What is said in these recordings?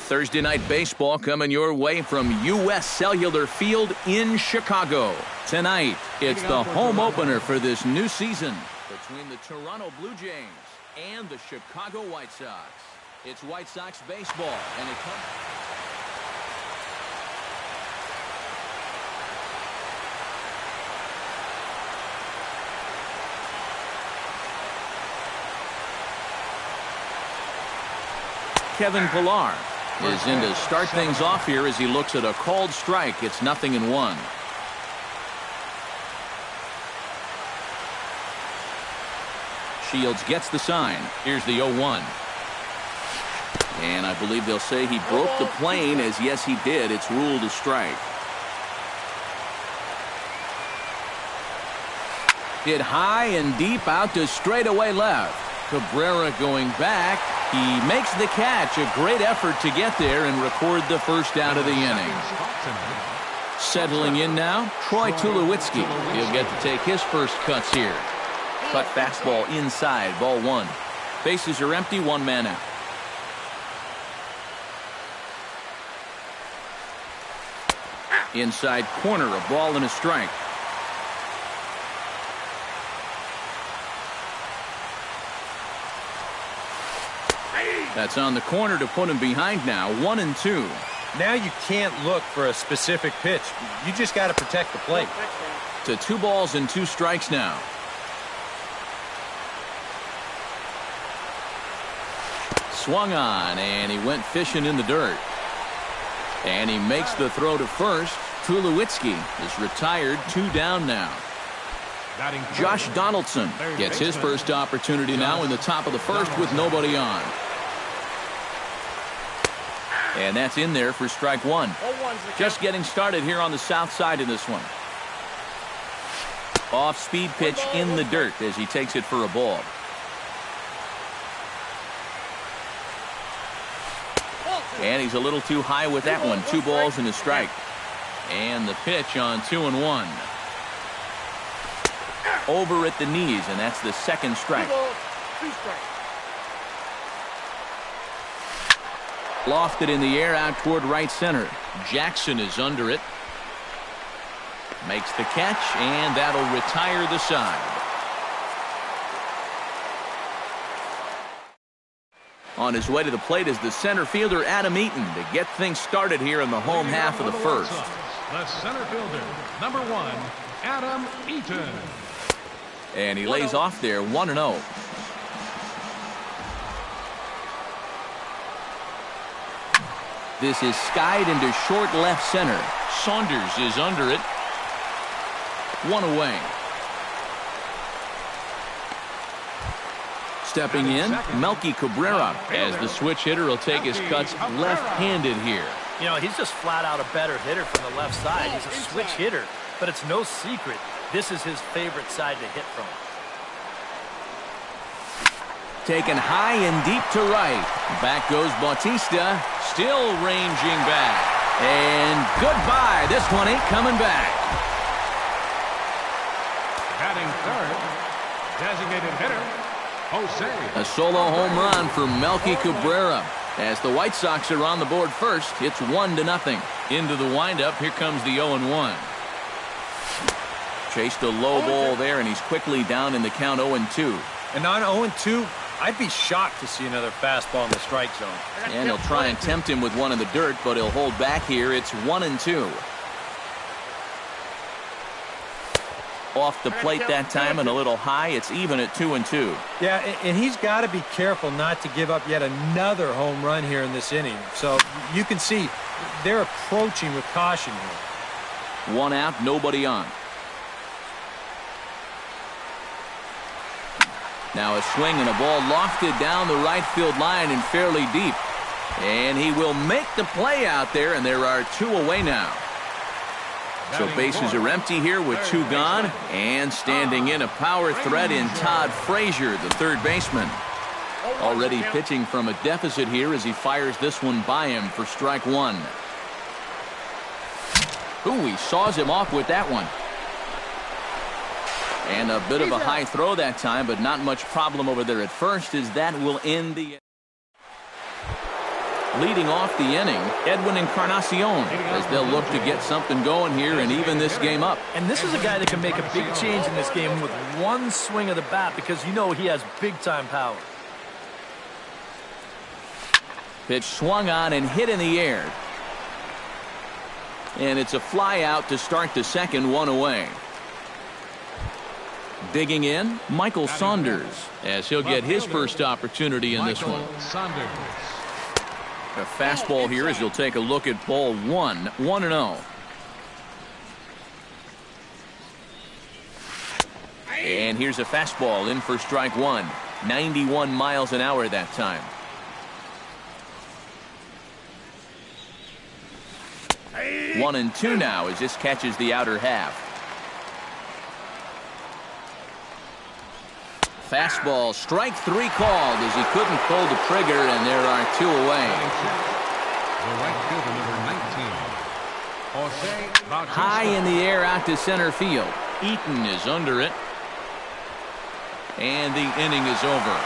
Thursday night baseball coming your way from U.S. Cellular Field in Chicago. Tonight, it's the home opener for this new season between the Toronto Blue Jays and the Chicago White Sox. It's White Sox baseball, and it comes... Kevin Pillar is in to start things off here as he looks at a called strike. It's 0-1. Shields gets the sign. Here's the 0-1. And I believe they'll say he broke the plane, as yes he did. It's ruled a strike. Hit high and deep out to straightaway left. Cabrera going back. He makes the catch. A great effort to get there and record the first out of the inning. Settling in now, Troy Tulowitzki. He'll get to take his first cuts here. Cut fastball inside, ball one. Bases are empty, one man out. Inside corner, a ball and a strike. That's on the corner to put him behind now. 1-2. Now you can't look for a specific pitch. You just got to protect the plate. To 2 balls and 2 strikes now. Swung on, and he went fishing in the dirt. And he makes the throw to first. Tulowitzki is retired, 2 down now. Josh Donaldson gets his first opportunity now in the top of the first with nobody on. And that's in there for strike one. Just getting started here on the south side of this one. Off-speed pitch in the dirt as he takes it for a ball. And he's a little too high with that one. 2 balls and a strike. And the pitch on 2-1. Over at the knees, and that's the second strike. Lofted in the air out toward right center. Jackson is under it. Makes the catch, and that'll retire the side. On his way to the plate is the center fielder Adam Eaton to get things started here in the home half of the first. The center fielder, number 1, Adam Eaton. And he lays off there, 1-0. This is skied into short left center. Saunders is under it. 1 away. Stepping in, Melky Cabrera, as the switch hitter will take his cuts left-handed here. You know, he's just flat out a better hitter from the left side. He's a switch hitter, but it's no secret this is his favorite side to hit from. Taken high and deep to right. Back goes Bautista, still ranging back. And goodbye. This one ain't coming back. Batting third, designated hitter, Jose. A solo home run for Melky Cabrera. As the White Sox are on the board first, it's 1-0. Into the windup, here comes the 0-1. Chased a low ball there, and he's quickly down in the count 0-2. And on 0-2, I'd be shocked to see another fastball in the strike zone. And he'll try and tempt him with one in the dirt, but he'll hold back here. It's 1-2. Off the plate that time and a little high. It's even at 2-2. Yeah, and he's got to be careful not to give up yet another home run here in this inning. So you can see they're approaching with caution here. 1 out, nobody on. Now a swing and a ball lofted down the right field line and fairly deep. And he will make the play out there, and there are 2 away now. So bases are empty here with 2 gone, and standing in a power threat in Todd Frazier, the third baseman. Already pitching from a deficit here as he fires this one by him for strike 1. Ooh, he saws him off with that one. And a bit of a high throw that time, but not much problem over there at first, as that will end the... Leading off the inning, Edwin Encarnacion, as they'll look to get something going here and even this game up. And this is a guy that can make a big change in this game with one swing of the bat, because you know he has big-time power. Pitch swung on and hit in the air. And it's a fly out to start the second, one away. Digging in, Michael Saunders, as he'll get his first opportunity in this one. A fastball here as he'll take a look at ball one, 1-0. And here's a fastball in for strike one. 91 miles an hour that time. One and two now as this catches the outer half. Fastball, strike three called as he couldn't pull the trigger, and there are two away. High in the air out to center field. Eaton is under it. And the inning is over.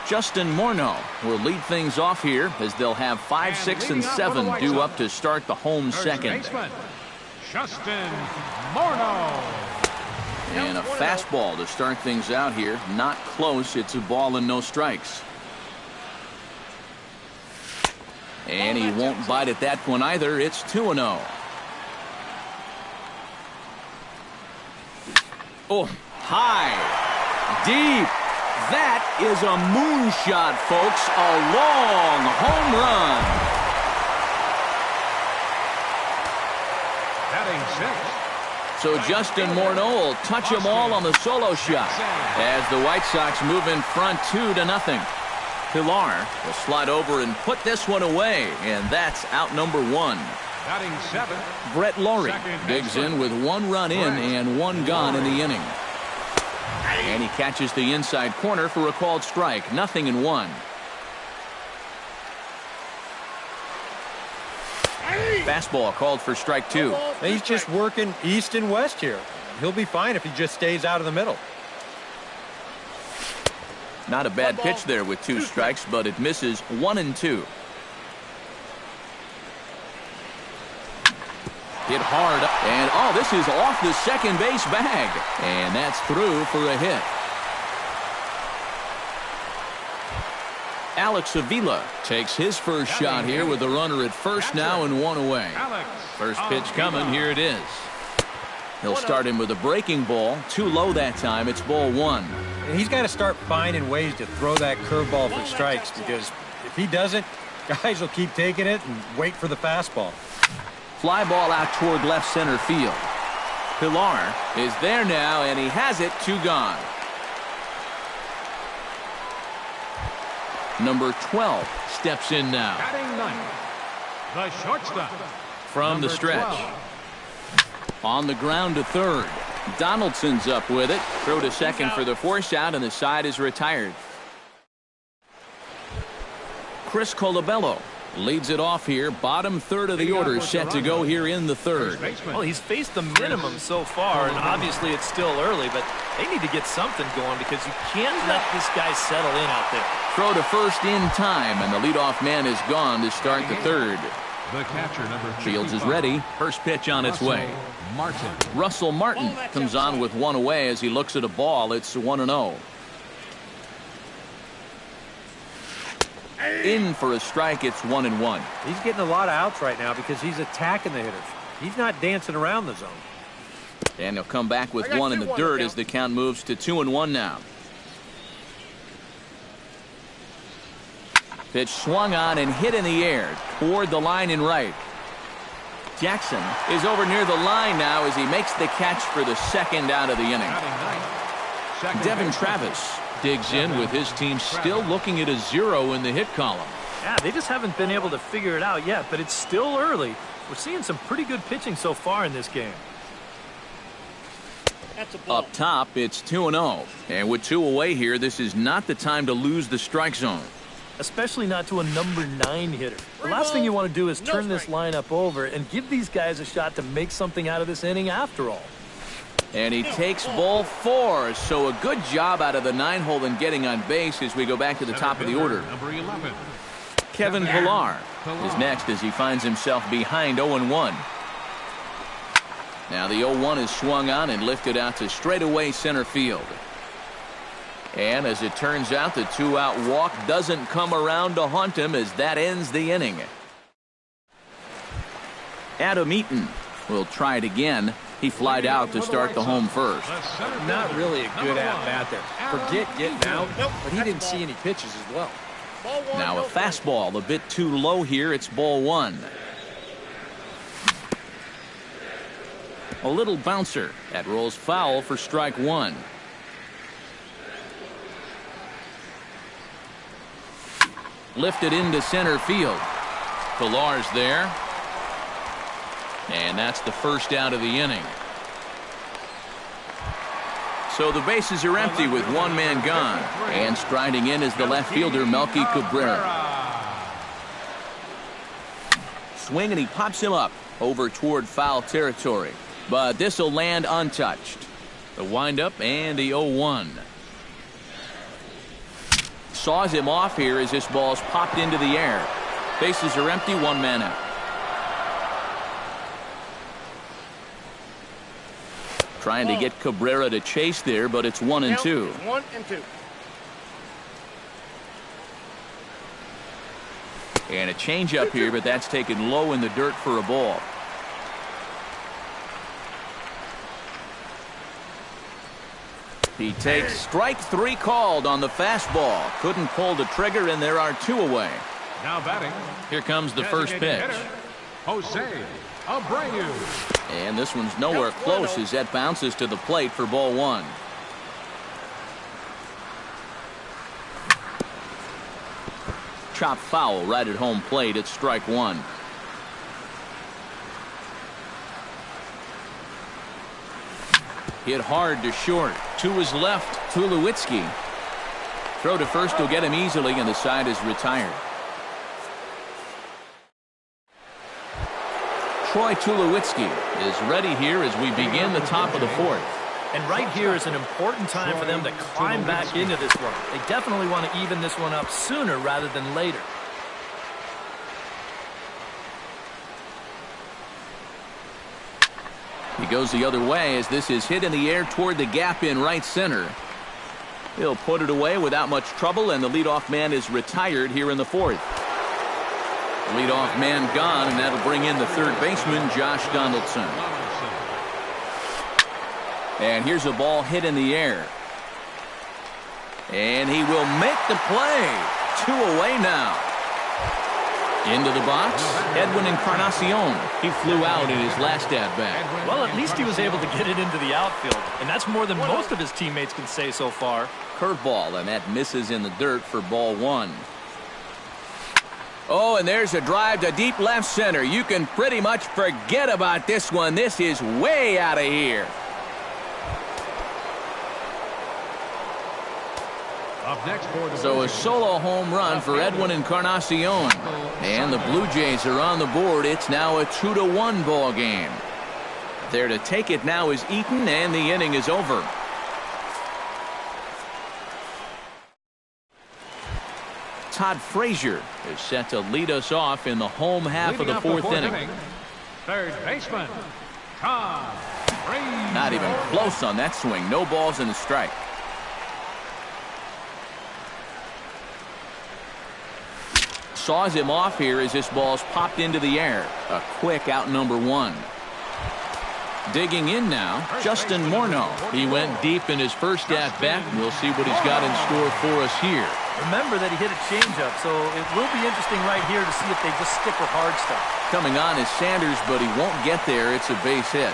Justin Morneau will lead things off here as they'll have 5, 6, and 7 due up to start the home second. Justin Morneau. And a fastball to start things out here. Not close. It's a ball and no strikes. And he won't bite at that one either. It's 2-0. Oh, high, deep. That is a moonshot, folks. A long home run. So Justin Morneau will touch them all on the solo shot as the White Sox move in front 2-0. Pilar will slide over and put this one away, and that's out number one. Brett Laurie digs in with 1 run in and 1 gone in the inning. And he catches the inside corner for a called strike. 0-1. Fastball called for strike 2. He's just working east and west here. He'll be fine if he just stays out of the middle. Not a bad pitch there with 2 strikes, but it misses. 1-2. Hit hard, and oh, this is off the second base bag, and that's through for a hit. Alex Avila takes his first shot here with a runner at first now and 1 away. First pitch coming, here it is. He'll start him with a breaking ball, too low that time. It's ball 1. And he's got to start finding ways to throw that curveball for strikes, because if he doesn't, guys will keep taking it and wait for the fastball. Fly ball out toward left center field. Pilar is there now, and he has it. 2 gone. Number 12 steps in now. The shortstop. From the stretch. On the ground to third. Donaldson's up with it. Throw to second for the force out, and the side is retired. Chris Colabello leads it off here. Bottom third of the order set to go here in the third. Well, he's faced the minimum so far, and obviously it's still early, but they need to get something going because you can't let this guy settle in out there. Throw to first in time, and the leadoff man is gone to start the third. The catcher, number Fields is ready. First pitch on its way. Russell Martin comes on with 1 away as he looks at a ball. It's 1-0. In for a strike. It's 1-1. He's getting a lot of outs right now because he's attacking the hitters. He's not dancing around the zone. And he'll come back with 1 in the dirt as the count moves to 2-1 now. Pitch swung on and hit in the air toward the line in right. Jackson is over near the line now as he makes the catch for the second out of the inning. Devin Travis digs in with his team still looking at a 0 in the hit column. Yeah, they just haven't been able to figure it out yet, but it's still early. We're seeing some pretty good pitching so far in this game. Up top, it's 2-0. And with 2 away here, this is not the time to lose the strike zone. Especially not to a number 9 hitter. The last thing you want to do is turn this lineup over and give these guys a shot to make something out of this inning after all. And he takes ball 4. So a good job out of the 9-hole in getting on base as we go back to the top of the order. Number 11. Kevin Pillar is next as he finds himself behind 0-1. Now the 0-1 is swung on and lifted out to straightaway center field. And as it turns out, the 2-out walk doesn't come around to haunt him as that ends the inning. Adam Eaton will try it again. He flied out to start the home first. Not really a good at-bat there. Forget getting out, but he didn't see any pitches as well. Now a fastball a bit too low here. It's ball 1. A little bouncer that rolls foul for strike 1. Lifted into center field. Pillar's there. And that's the first out of the inning. So the bases are empty with one man gone. And striding in is the left fielder, Melky Cabrera. Swing, and he pops him up over toward foul territory. But this will land untouched. The windup and the 0-1. Saws him off here as this ball's popped into the air. Bases are empty, one man out. Trying to get Cabrera to chase there, but it's 1-2. 1-2. And a changeup here, but that's taken low in the dirt for a ball. He takes strike 3 called on the fastball. Couldn't pull the trigger, and there are 2 away. Now batting. Here comes the first pitch. Jose Abreu. And this one's nowhere close as that bounces to the plate for ball 1. Chop foul right at home plate. It's strike 1. Hit hard to short. To his left, Tulowitzki. Throw to first will get him easily, and the side is retired. Troy Tulowitzki is ready here as we begin the top of the 4th. And right here is an important time for them to climb back into this one. They definitely want to even this one up sooner rather than later. He goes the other way as this is hit in the air toward the gap in right center. He'll put it away without much trouble, and the leadoff man is retired here in the 4th. Leadoff man gone, and that'll bring in the third baseman, Josh Donaldson. And here's a ball hit in the air. And he will make the play. 2 away now. Into the box, Edwin Encarnacion. He flew out in his last at-bat. Well, at least he was able to get it into the outfield, and that's more than most of his teammates can say so far. Curveball, and that misses in the dirt for ball 1. Oh, and there's a drive to deep left center. You can pretty much forget about this one. This is way out of here. Up next for the So a solo home run for Edwin Encarnacion. And the Blue Jays are on the board. It's now a 2-1 ball game. There to take it now is Eaton, and the inning is over. Todd Frazier is set to lead us off in the home half of the 4th inning. Third baseman, Todd Frazier. Not even close on that swing. No balls and a strike. Saws him off here as this ball's popped into the air. A quick out number 1. Digging in now, Justin Morneau. He went deep in his first at-bat. We'll see what he's got in store for us here. Remember that he hit a changeup, so it will be interesting right here to see if they just stick with hard stuff. Coming on is Sanders, but he won't get there. It's a base hit.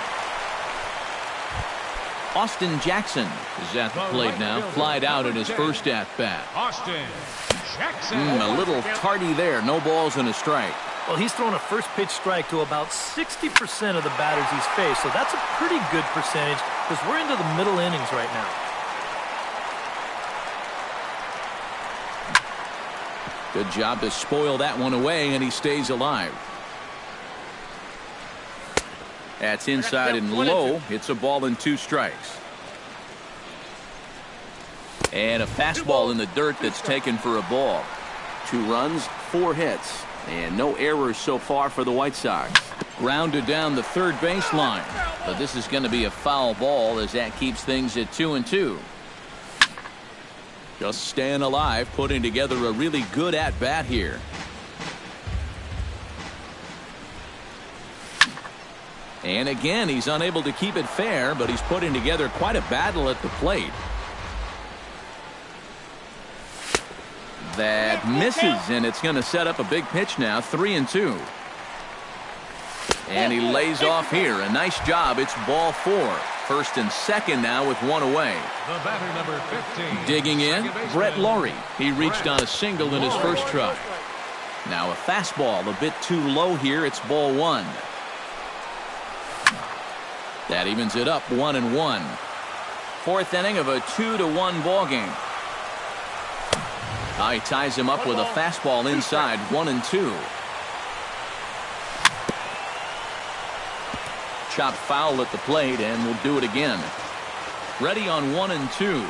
Austin Jackson is at the plate now. Flied out in his first at-bat. Austin Jackson. A little tardy there. No balls and a strike. Well, he's thrown a first pitch strike to about 60% of the batters he's faced, so that's a pretty good percentage because we're into the middle innings right now. Good job to spoil that one away, and he stays alive. That's inside and low. It's a ball and 2 strikes. And a fastball in the dirt that's taken for a ball. 2 runs, 4 hits, and no errors so far for the White Sox. Grounded down the third baseline, but this is going to be a foul ball as that keeps things at 2-2. Just staying alive, putting together a really good at-bat here. And again, he's unable to keep it fair, but he's putting together quite a battle at the plate. That misses, and it's going to set up a big pitch now, 3-2. And he lays off here. A nice job. It's ball 4. First and second now with 1 away. The batter, number 15. Digging in, Brett Laurie. He reached on a single in his first try. Now a fastball a bit too low here. It's ball 1. That evens it up 1-1. Fourth inning of a 2-1 ball game. He ties him up with a fastball inside, 1-2. Chopped foul at the plate, and we'll do it again. Ready on 1-2.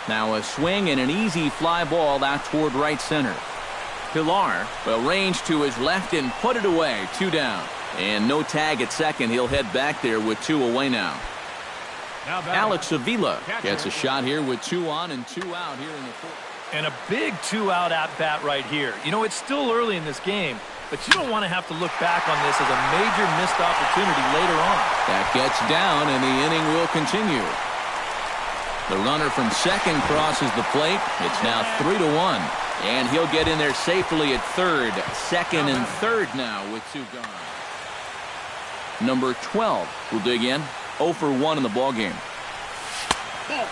Now a swing and an easy fly ball out toward right center. Pilar will range to his left and put it away. 2 down. And no tag at second. He'll head back there with 2 away now. Alex Avila gets a shot here with 2 on and 2 out here in the fourth. And a big 2-out at-bat right here. You know, it's still early in this game, but you don't want to have to look back on this as a major missed opportunity later on. That gets down, and the inning will continue. The runner from second crosses the plate. It's now 3-1, and he'll get in there safely at third. Second and third now with 2 gone. Number 12 will dig in. 0 for 1 in the ballgame.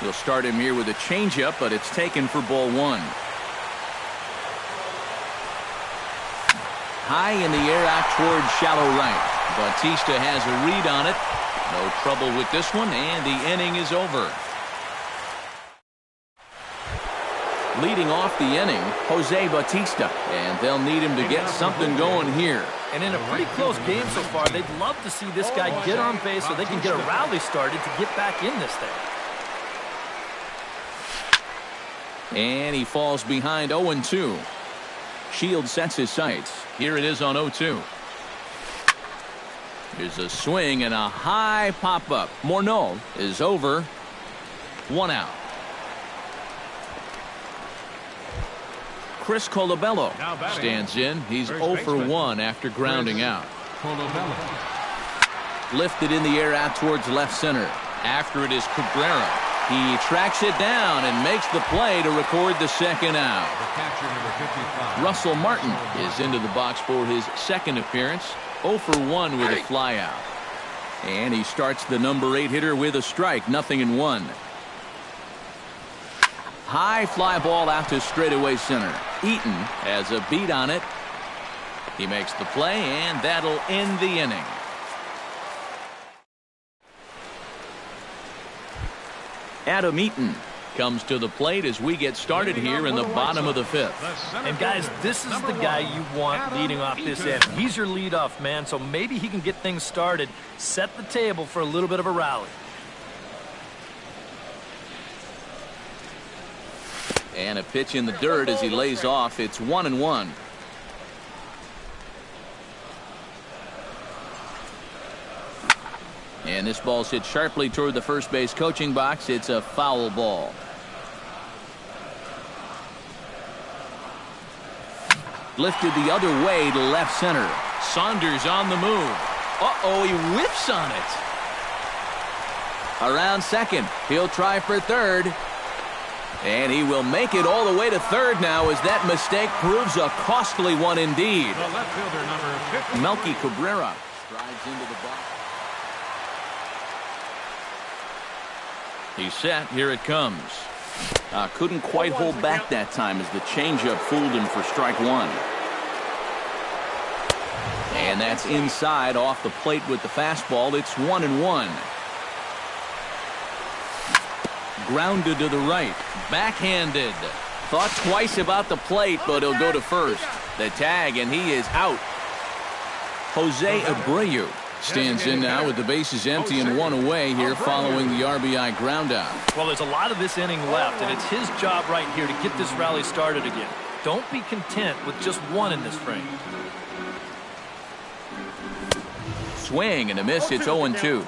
He'll start him here with a changeup, but it's taken for ball 1. High in the air out toward shallow right. Bautista has a read on it. No trouble with this one, and the inning is over. Leading off the inning, Jose Bautista, and they'll need him to get something going here. And in a pretty close game so far, they'd love to see this guy get on base so they can get a rally started to get back in this thing. And he falls behind 0-2. Shields sets his sights. Here it is on 0-2. There's a swing and a high pop-up. Morneau is over. 1 out. Chris Colabello stands in. He's 0 for 1 after grounding out. Lifted in the air out towards left center. After it is Cabrera. He tracks it down and makes the play to record the second out. Russell Martin is into the box for his second appearance. 0 for 1 with a fly out. And he starts the number 8 hitter with a strike. 0-1. High fly ball out to straightaway center. Eaton has a beat on it. He makes the play, and that'll end the inning. Adam Eaton comes to the plate as we get started here in the bottom of the 5th. And guys, this is the guy you want leading off this end. He's your leadoff man, so maybe he can get things started, set the table for a little bit of a rally. And a pitch in the dirt as he lays off. It's 1-1. And this ball's hit sharply toward the first base coaching box. It's a foul ball. Lifted the other way to left center. Saunders on the move. Uh-oh, he whiffs on it. Around second. He'll try for third. And he will make it all the way to third now as that mistake proves a costly one indeed. The left fielder, number 50. Melky Cabrera strides into the box. He's set. Here it comes. Couldn't quite hold back that time as the changeup fooled him for strike 1. And that's inside off the plate with the fastball. It's 1-1. Grounded to the right. Backhanded. Thought twice about the plate, but he'll go to first. The tag, and he is out. Jose Abreu Stands in now with the bases empty and one away here following the RBI ground out. Well, there's a lot of this inning left, and it's his job right here to get this rally started again. Don't be content with just one in this frame. Swing and a miss. It's 0-2.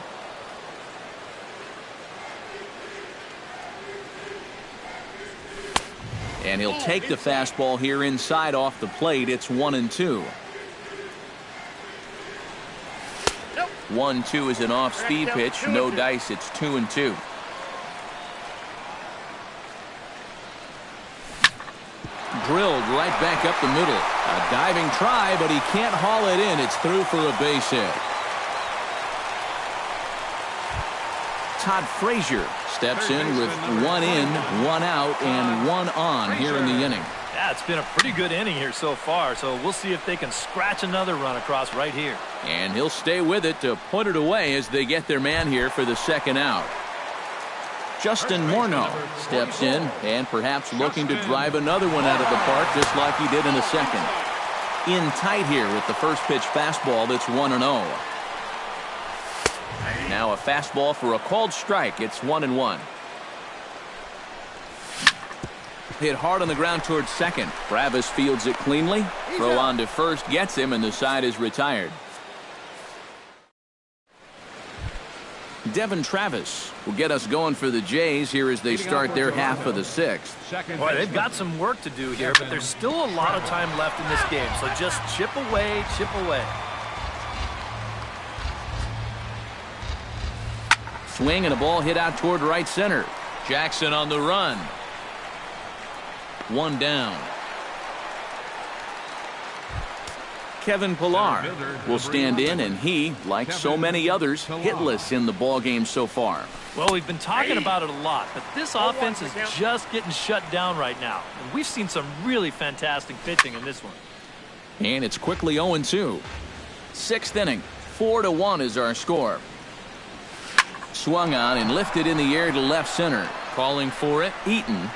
And he'll take the fastball here inside off the plate. It's 1-2. 1-2 is an off-speed pitch. No dice. It's 2-2. Drilled right back up the middle. A diving try, but he can't haul it in. It's through for a base hit. Todd Frazier steps in with 1 in, 1 out, and 1 on here in the inning. Yeah, it's been a pretty good inning here so far, so we'll see if they can scratch another run across right here. And he'll stay with it to put it away as they get their man here for the second out. Justin Morneau steps in and perhaps looking to drive another one out of the park just like he did in the second. In tight here with the first pitch fastball that's 1-0. Now a fastball for a called strike. It's 1-1. Hit hard on the ground towards second. Travis fields it cleanly. Throw on to first gets him, and the side is retired. Devin Travis will get us going for the Jays here as they start their half of the sixth. Boy, they've got some work to do here, but there's still a lot of time left in this game, so just chip away, chip away. Swing and a ball hit out toward right center. Jackson on the run. 1 down. Kevin Pillar will stand in, and he, like so many others, hitless in the ball game so far. Well, we've been talking about it a lot, but this offense is just getting shut down right now. And we've seen some really fantastic pitching in this one. And it's quickly 0-2. Sixth inning, 4-1 is our score. Swung on and lifted in the air to left center. Calling for it, Eaton.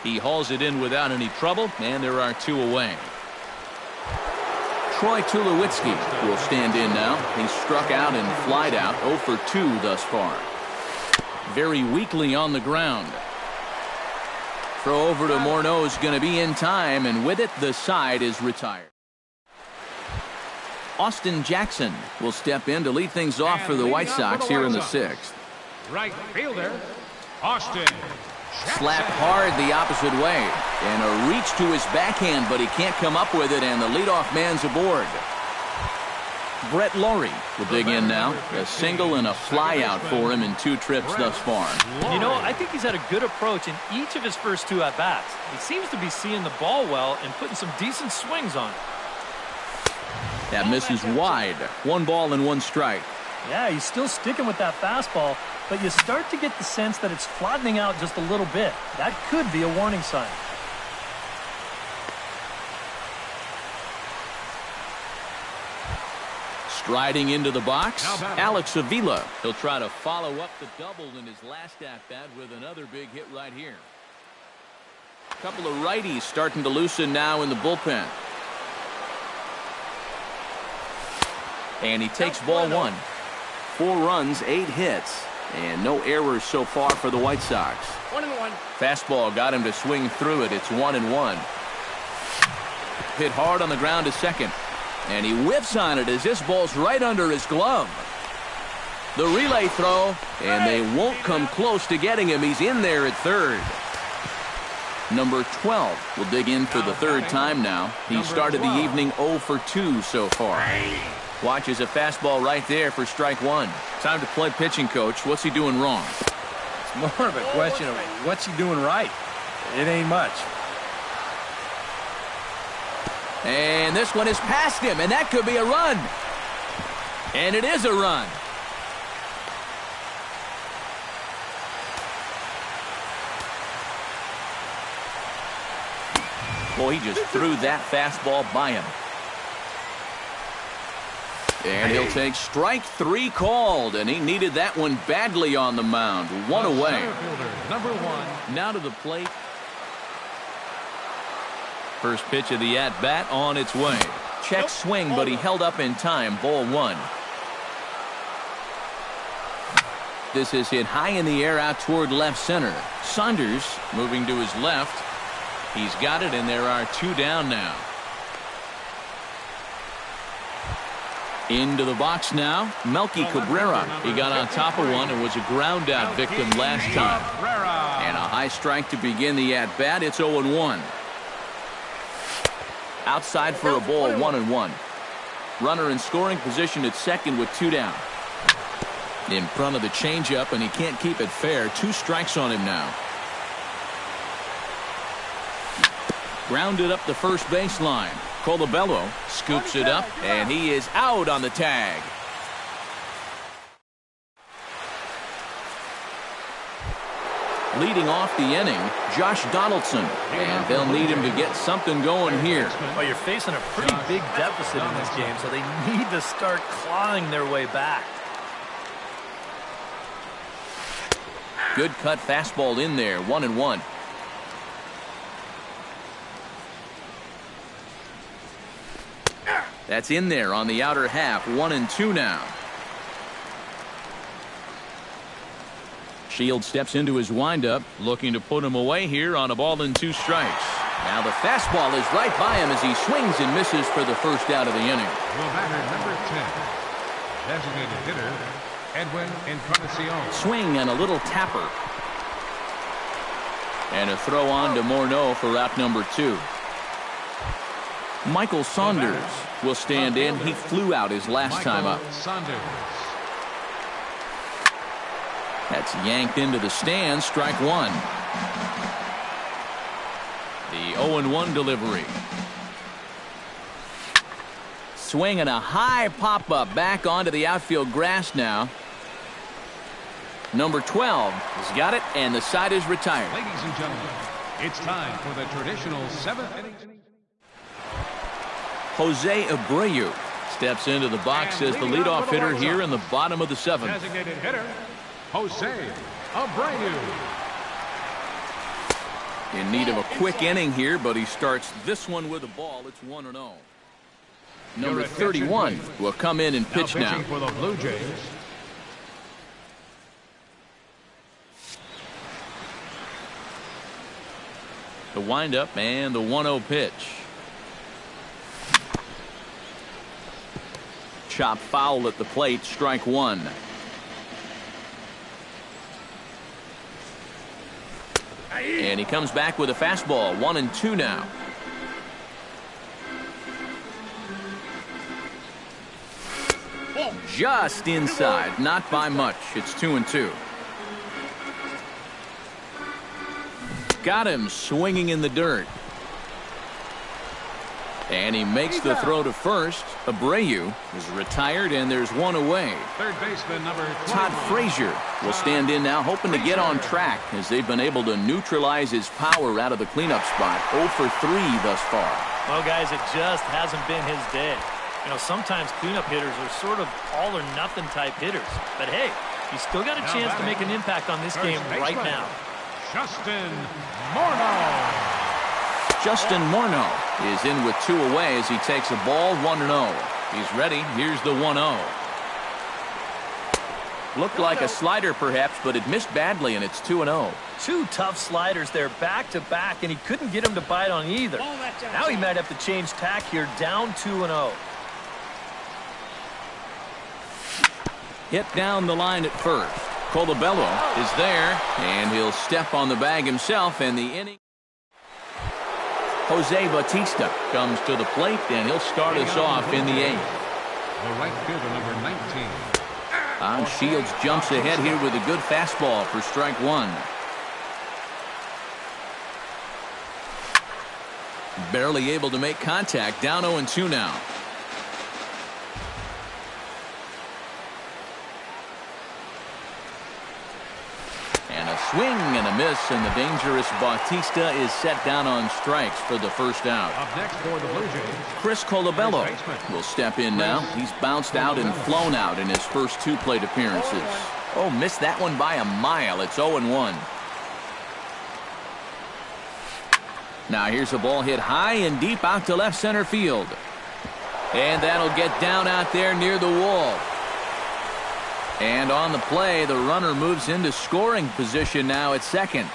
He hauls it in without any trouble, and there are 2 away. Troy Tulowitzki will stand in now. He struck out and flied out, 0 for 2 thus far. Very weakly on the ground. Throw over to Morneau is going to be in time, and with it, the side is retired. Austin Jackson will step in to lead things off for the White Sox here in the sixth. Right fielder, Austin. Slapped hard the opposite way. And a reach to his backhand, but he can't come up with it, and the leadoff man's aboard. Brett Laurie will dig in now. A single and a fly out for him in 2 trips thus far. You know, I think he's had a good approach in each of his first 2 at-bats. He seems to be seeing the ball well and putting some decent swings on it. That misses wide. 1 ball and 1 strike. Yeah, he's still sticking with that fastball, but you start to get the sense that it's flattening out just a little bit. That could be a warning sign. Striding into the box, Alex Avila. He'll try to follow up the double in his last at-bat with another big hit right here. A couple of righties starting to loosen now in the bullpen. And he takes ball 1. 4 runs, 8 hits, and no errors so far for the White Sox. 1-1. Fastball got him to swing through it. It's 1-1. Hit hard on the ground to second. And he whiffs on it as this ball's right under his glove. The relay throw, and they won't come close to getting him. He's in there at third. Number 12 will dig in for the 3rd time now. He started the evening 0 for 2 so far. Watches a fastball right there for strike 1. Time to play pitching, coach. What's he doing wrong? It's more of a question of what's he doing right. It ain't much. And this one is past him, and that could be a run. And it is a run. Boy, he just threw that fastball by him. And he'll take strike 3 called, and he needed that one badly on the mound. 1 away. Number 1. Now to the plate. First pitch of the at-bat on its way. Check swing, but he held up in time. Ball one. This is hit high in the air out toward left center. Saunders moving to his left. He's got it, and there are two down now. Into the box now, Melky Cabrera. He got on top of one and was a ground out victim last time. And a high strike to begin the at-bat. It's 0-1. Outside for a ball, 1-1. Runner in scoring position at second with two down. In front of the changeup, and he can't keep it fair. Two strikes on him now. Grounded up the first baseline. Colabello scoops it up, and he is out on the tag. Leading off the inning, Josh Donaldson, and they'll need him to get something going here. Well, you're facing a pretty big deficit in this game, so they need to start clawing their way back. Good cut fastball in there, 1-1. That's in there on the outer half, 1-2 now. Shields steps into his windup, looking to put him away here on a ball and two strikes. Now the fastball is right by him as he swings and misses for the first out of the inning. The batter, number 10, designated hitter, Edwin Encarnacion. Swing and a little tapper. And a throw on to Morneau for out number 2. Michael Saunders will stand in. He flew out his last time up. That's yanked into the stands. Strike one. The 0-1 delivery. Swing and a high pop-up back onto the outfield grass now. Number 12 has got it, and the side is retired. Ladies and gentlemen, it's time for the traditional 7th inning. Jose Abreu steps into the box as the leadoff hitter here in the bottom of the 7th. Designated hitter, Jose Abreu. In need of a quick inning here, but he starts this one with a ball. It's 1-0. Number 31 will come in and pitch now. Pitching for the Blue Jays. The windup and the 1-0 pitch. Chop foul at the plate, strike one. And he comes back with a fastball, 1-2 now. Just inside, not by much. It's 2-2. Got him swinging in the dirt. And he makes the throw to first. Abreu is retired, and there's one away. Third baseman number 21. Todd Frazier will stand in now, hoping to get on track as they've been able to neutralize his power out of the cleanup spot. 0 for 3 thus far. Well, guys, it just hasn't been his day. You know, sometimes cleanup hitters are sort of all or nothing type hitters. But hey, he's still got a chance to make an impact on this game right now. Justin Morneau. Justin Morneau is in with 2 away as he takes a ball, 1-0. He's ready. Here's the 1-0. Looked like a slider perhaps, but it missed badly, and it's 2-0. Two tough sliders there back to back, and he couldn't get him to bite on either. Now he might have to change tack here, down 2-0. Hit down the line at first. Colabello is there, and he'll step on the bag himself, and the inning. Jose Bautista comes to the plate, and he'll start us off in the 8th. The right fielder, number 19. Shields jumps ahead here with a good fastball for strike one. Barely able to make contact, down 0-2 now. And a swing and a miss, and the dangerous Bautista is set down on strikes for the first out. Up next for the Blue Jays, Chris Colabello will step in now. He's bounced out and flown out in his first 2 plate appearances. Oh, missed that one by a mile. It's 0-1. Now here's a ball hit high and deep out to left center field. And that'll get down out there near the wall. And on the play, the runner moves into scoring position now at second.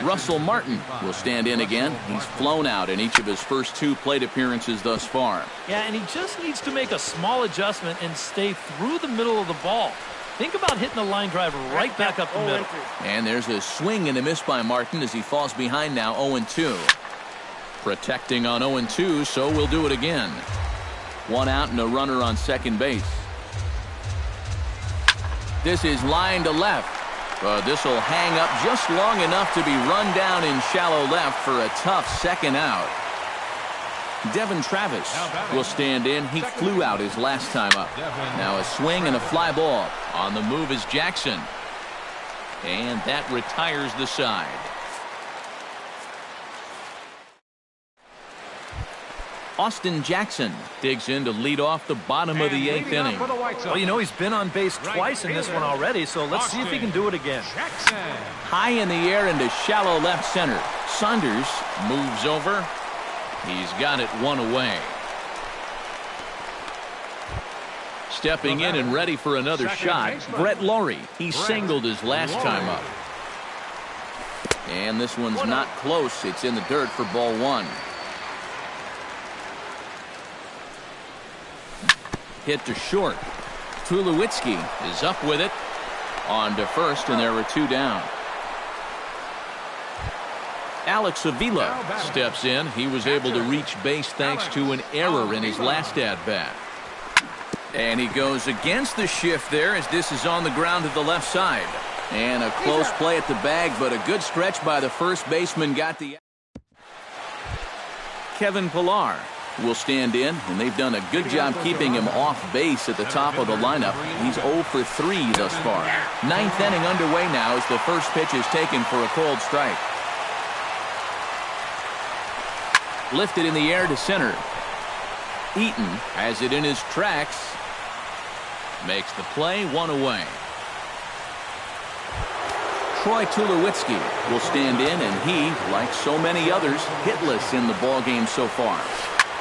Russell Martin will stand in again. He's flown out in each of his first 2 plate appearances thus far. Yeah, and he just needs to make a small adjustment and stay through the middle of the ball. Think about hitting the line drive right back up the middle. And there's a swing and a miss by Martin as he falls behind now 0-2. Protecting on 0-2, so we'll do it again. 1 out and a runner on second base. This is line to left. But this will hang up just long enough to be run down in shallow left for a tough second out. Devin Travis will stand in. He flew out his last time up. Now a swing and a fly ball. On the move is Jackson. And that retires the side. Austin Jackson digs in to lead off the bottom of the 8th inning. Well, you know, he's been on base twice in this one already, so let's see if he can do it again. High in the air into shallow left center. Saunders moves over. He's got it 1 away. Stepping in and ready for another shot, Brett Laurie. He singled his last time up. And this one's not close. It's in the dirt for ball 1. Hit to short. Tulowitzki is up with it. On to first, and there were 2 down. Alex Avila steps in. He was able to reach base thanks to an error in his last at-bat. And he goes against the shift there as this is on the ground to the left side. And a close play at the bag, but a good stretch by the first baseman got the... Kevin Pillar will stand in, and they've done a good job keeping him off base at the top of the lineup. He's 0 for 3 thus far. 9th inning underway now as the first pitch is taken for a cold strike. Lifted in the air to center. Eaton has it in his tracks. Makes the play, 1 away. Troy Tulowitzki will stand in, and he, like so many others, hitless in the ballgame so far.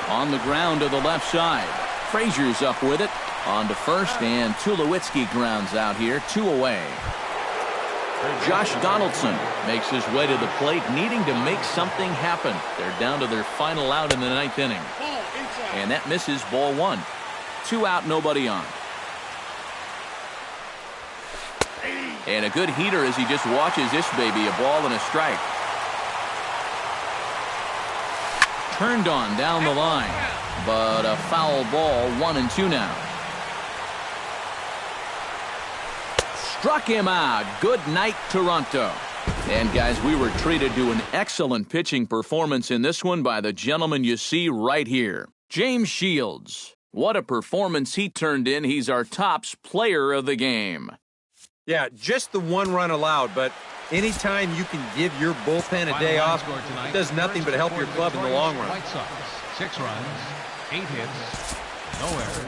On the ground to the left side. Frazier's up with it. On to first, and Tulowitzki grounds out here, 2 away. Josh Donaldson makes his way to the plate, needing to make something happen. They're down to their final out in the 9th inning. And that misses, ball 1. 2 out, nobody on. And a good heater as he just watches this baby, a ball and a strike. Turned on down the line, but a foul ball, 1-2 now. Struck him out. Good night, Toronto. And guys, we were treated to an excellent pitching performance in this one by the gentleman you see right here, James Shields. What a performance he turned in. He's our tops player of the game. Yeah, just the 1 run allowed, but anytime you can give your bullpen a day off, it does nothing but help your club in the long run. 6 runs, 8 hits, no errors.